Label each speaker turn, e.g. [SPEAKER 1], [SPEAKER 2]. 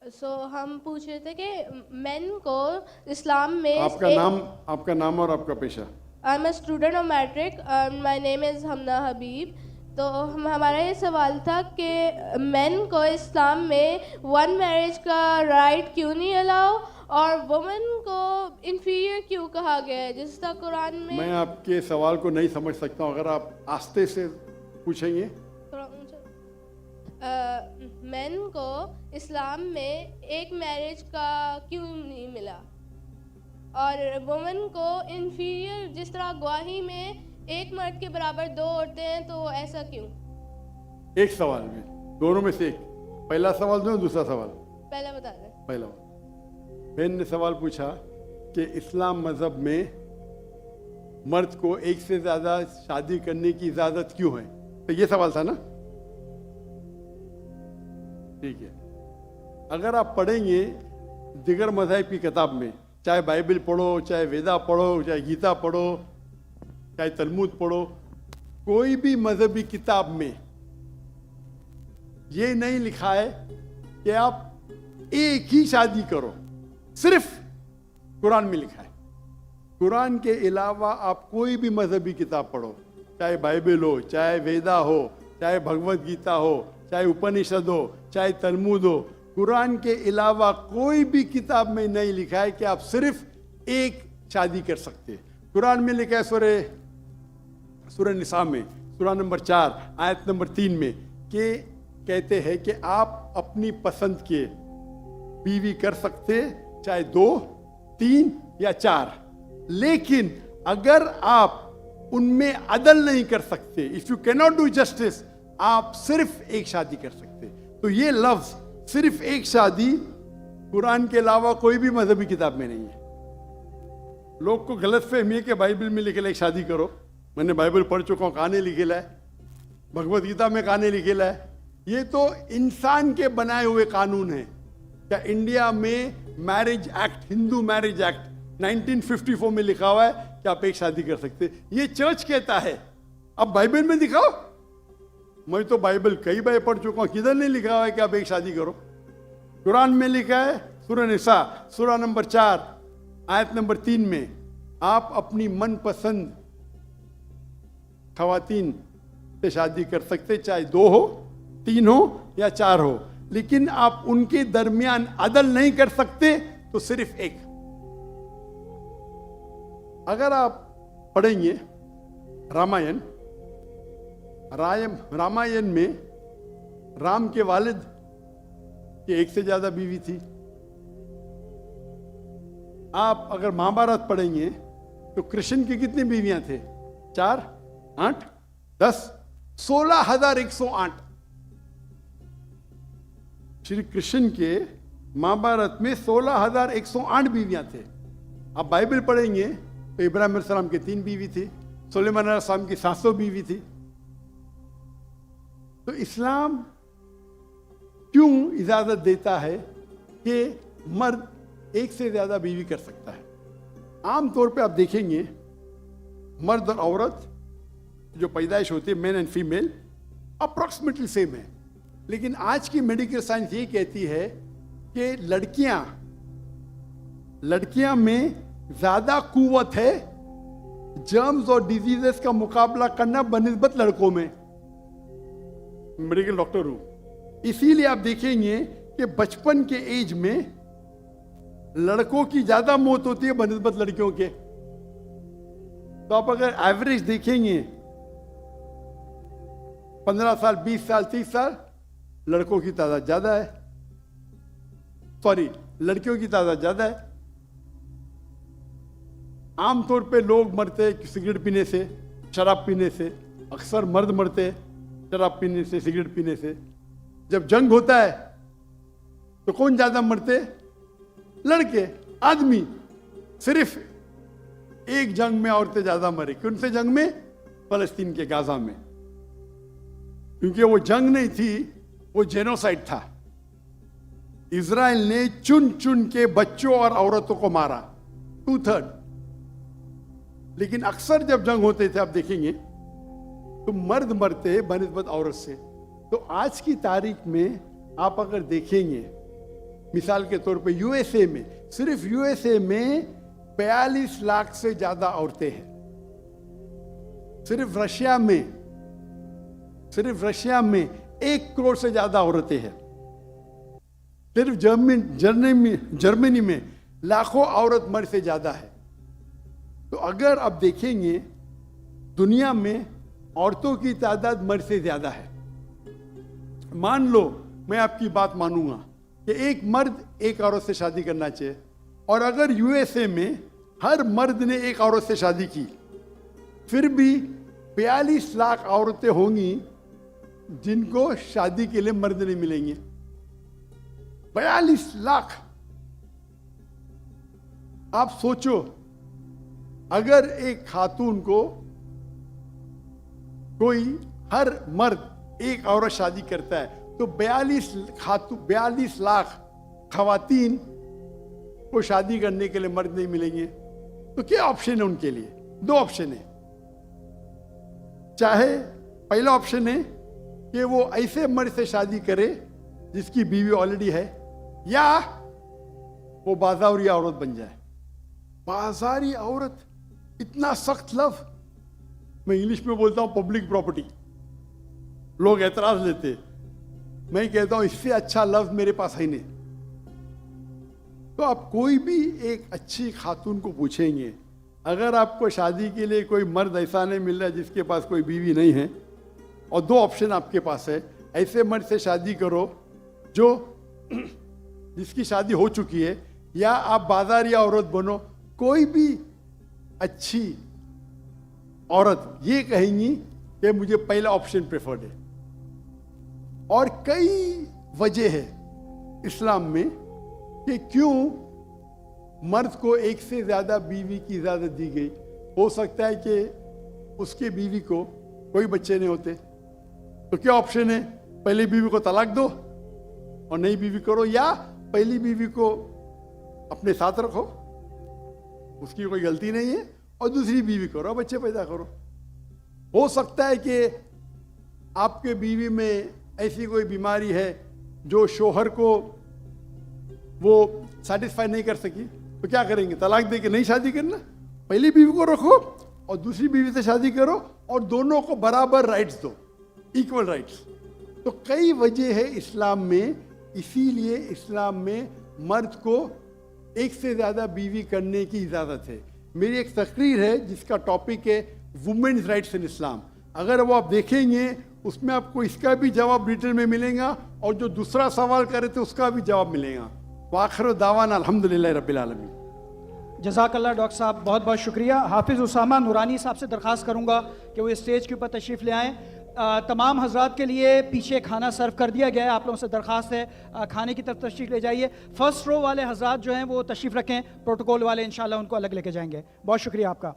[SPEAKER 1] हम पूछ रहे थे कि मेन को इस्लाम में
[SPEAKER 2] आपका नाम और आपका पेशा।
[SPEAKER 1] I am a student of matric and my name is Hamna Habib. तो हमारा ये सवाल था कि मेन को इस्लाम में वन मैरिज का राइट क्यों नहीं अलाउ और वुमेन को इंफीरियर क्यों कहा गया है, जिस तरह कुरान में।
[SPEAKER 2] मैं आपके सवाल को नहीं समझ सकता हूँ, अगर आप आस्ते से पूछेंगे।
[SPEAKER 1] थोड़ा ऊंचा। मेन को इस्लाम में एक मैरिज का क्यों नहीं मिला और वुमेन को इंफीरियर, जिस तरह गवाही में एक मर्द के बराबर दो औरतें हैं, तो ऐसा क्यों?
[SPEAKER 2] एक सवाल में दोनों में से एक, पहला सवाल दो, दूसरा सवाल।
[SPEAKER 1] पहला बता दें।
[SPEAKER 2] पहला बहन ने सवाल पूछा कि इस्लाम मजहब में मर्द को एक से ज्यादा शादी करने की इजाजत क्यों है, तो ये सवाल था ना। ठीक है, अगर आप पढ़ेंगे दिगर मज़हब की किताब में, चाहे बाइबल पढ़ो, चाहे वेदा पढ़ो, चाहे गीता पढ़ो, चाहे तलमूद पढ़ो, कोई भी मजहबी किताब में ये नहीं लिखा है कि आप एक ही शादी करो। सिर्फ कुरान में लिखा है। कुरान के अलावा आप कोई भी मजहबी किताब पढ़ो, चाहे बाइबल हो, चाहे वेदा हो, चाहे भगवत गीता हो, चाहे उपनिषद हो, चाहे तलमूद हो, कुरान के अलावा कोई भी किताब में नहीं लिखा है कि आप सिर्फ एक शादी कर सकते हैं। कुरान में लिखा है सूरह निसा में, सूरह नंबर 4 आयत नंबर 3 में, कि कहते हैं कि आप अपनी पसंद के बीवी कर सकते, चाहे 2, 3 या 4, लेकिन अगर आप उनमें अदल नहीं कर सकते, if you can not do justice, आप सिर्फ एक शादी कर सकते। तो ये लफ्ज सिर्फ एक शादी कुरान के अलावा कोई भी मजहबी किताब में नहीं है। लोग को गलत फहमी है कि बाइबल में लिखेला एक शादी करो। मैंने बाइबल पढ़ चुका हूँ, कहानी लिखेला है, भगवत गीता में कहानी लिखेला है। ये तो इंसान के बनाए हुए कानून है। क्या इंडिया में marriage act, Hindu marriage act 1954 में लिखा हुआ है कि आप एक शादी कर सकते। ये चर्च कहता है, अब बाइबल में दिखाओ। मैं तो बाइबल कई बार पढ़ चुका हूं, किधर नहीं लिखा हुआ है कि आप एक शादी करो। कुरान में लिखा है सूरह निसा, सूरह नंबर 4 आयत नंबर 3 में, आप अपनी मनपसंद खवातीन से शादी कर सकते, चाहे 2 हो, 3 हो या 4 हो, लेकिन आप उनके दरमियान अदल नहीं कर सकते, तो सिर्फ एक। अगर आप पढ़ेंगे रामायण में राम के वालिद की एक से ज्यादा बीवी थी। आप अगर महाभारत पढ़ेंगे तो कृष्ण की कितनी बीवियां थे? 4, 8, 10, 16,108। श्री कृष्ण के महाभारत में 16,108 बीवियां थे। आप बाइबल पढ़ेंगे तो इब्राहिम अलैहिस्सलाम की 3 बीवी थी, सुलेमान अलैहिस्सलाम की 700 बीवी थी। तो इस्लाम क्यों इजाजत देता है कि मर्द एक से ज्यादा बीवी कर सकता है? आमतौर पे आप देखेंगे मर्द और औरत जो पैदाइश होती है, main and female, approximately same है। लेकिन आज की मेडिकल साइंस ये कहती है कि लड़कियां में ज्यादा कुव्वत है जर्म्स और डिजीजेस का मुकाबला करना बनिस्बत लड़कों में। मेडिकल डॉक्टर हूं, इसीलिए आप देखेंगे कि बचपन के एज में लड़कों की ज्यादा मौत होती है बनिस्बत लड़कियों के। तो आप अगर एवरेज देखेंगे 15 साल, 20 साल, 30 साल, लड़कों की तादाद ज्यादा है, लड़कियों की तादाद ज्यादा है। आमतौर पे लोग मरते सिगरेट पीने से, शराब पीने से। अक्सर मर्द मरते शराब पीने से, सिगरेट पीने से। जब जंग होता है तो कौन ज्यादा मरते? लड़के, आदमी। सिर्फ एक जंग में औरतें ज्यादा मरी। कौन से जंग में? फलस्तीन के गाजा में। क्योंकि वो जंग नहीं थी, वो जेनोसाइड था। इजराइल ने चुन चुन के बच्चों और औरतों को मारा, 2/3। लेकिन अक्सर जब जंग होते थे, आप देखेंगे तो मर्द मरते बनिस्बत औरत से। तो आज की तारीख में आप अगर देखेंगे मिसाल के तौर पे यूएसए में, सिर्फ यूएसए में 42 लाख से ज्यादा औरतें हैं। सिर्फ रशिया में 1 करोड़ से ज्यादा औरतें हैं। सिर्फ जर्मनी में लाखों औरत मर्द से ज्यादा है। तो अगर आप देखेंगे दुनिया में औरतों की तादाद मर्द से ज्यादा है। मान लो मैं आपकी बात मानूंगा कि एक मर्द एक औरत से शादी करना चाहिए, और अगर यूएसए में हर मर्द ने एक औरत से शादी की, फिर भी 42 लाख औरतें होंगी जिनको शादी के लिए मर्द नहीं मिलेंगे। 42 लाख। आप सोचो, अगर एक खातून को कोई हर मर्द एक औरत शादी करता है तो 42 लाख खवातीन को शादी करने के लिए मर्द नहीं मिलेंगे। तो क्या ऑप्शन है उनके लिए? 2 ऑप्शन है। चाहे पहला ऑप्शन है कि वो ऐसे मर्द से शादी करे जिसकी बीवी ऑलरेडी है, या वो बाजारी औरत बन जाए। बाजारी औरत, इतना सख्त लफ्ज। मैं इंग्लिश में बोलता हूं पब्लिक प्रॉपर्टी। लोग एतराज लेते, मैं कहता हूं इससे अच्छा लफ्ज मेरे पास है नहीं। तो आप कोई भी एक अच्छी खातून को पूछेंगे, अगर आपको शादी के लिए कोई मर्द ऐसा नहीं मिल रहा है जिसके पास कोई बीवी नहीं है, और 2 ऑप्शन आपके पास है, ऐसे मर्द से शादी करो जो जिसकी शादी हो चुकी है, या आप बाजारी औरत बनो। कोई भी अच्छी औरत ये कहेंगी कि मुझे पहला ऑप्शन प्रेफर्ड है। और कई वजह है इस्लाम में कि क्यों मर्द को एक से ज्यादा बीवी की इजाजत दी गई। हो सकता है कि उसके बीवी को कोई बच्चे नहीं होते, तो क्या ऑप्शन है? पहली बीवी को तलाक दो और नई बीवी करो, या पहली बीवी को अपने साथ रखो, उसकी कोई गलती नहीं है, और दूसरी बीवी करो, बच्चे पैदा करो। हो सकता है कि आपके बीवी में ऐसी कोई बीमारी है जो शोहर को वो सेटिस्फाई नहीं कर सकी, तो क्या करेंगे? तलाक दे के नई शादी करना। पहली बीवी को रखो और दूसरी बीवी से शादी करो, और दोनों को बराबर राइट्स दो, इक्वल राइट्स। तो कई वजह है इस्लाम में, इसीलिए इस्लाम में मर्द को एक से ज्यादा बीवी करने की इजाजत है। मेरी एक तकरीर है जिसका टॉपिक है वुमेन्स राइट्स इन इस्लाम। अगर वो आप देखेंगे उसमें आपको इसका भी जवाब डिटेल में मिलेगा, और जो दूसरा सवाल करे थे उसका भी जवाब मिलेगा। वाखिर दावाना अल्हम्दुलिल्लाह रब्बिल आलमीन।
[SPEAKER 3] जज़ाकल्लाह डॉक्टर साहब, बहुत बहुत शुक्रिया। हाफिज़ उसामा नूरानी साहब से दरख्वास्त करूंगा कि वो स्टेज के ऊपर तशरीफ़ ले आएँ। तमाम हजरात के लिए पीछे खाना सर्व कर दिया गया है, आप लोगों से दरख्वास्त है खाने की तरफ तशरीफ़ ले जाइए। फर्स्ट रो वाले हजरात जो हैं वो तशरीफ़ रखें, प्रोटोकॉल वाले इंशाल्लाह उनको अलग लेके जाएंगे। बहुत शुक्रिया आपका।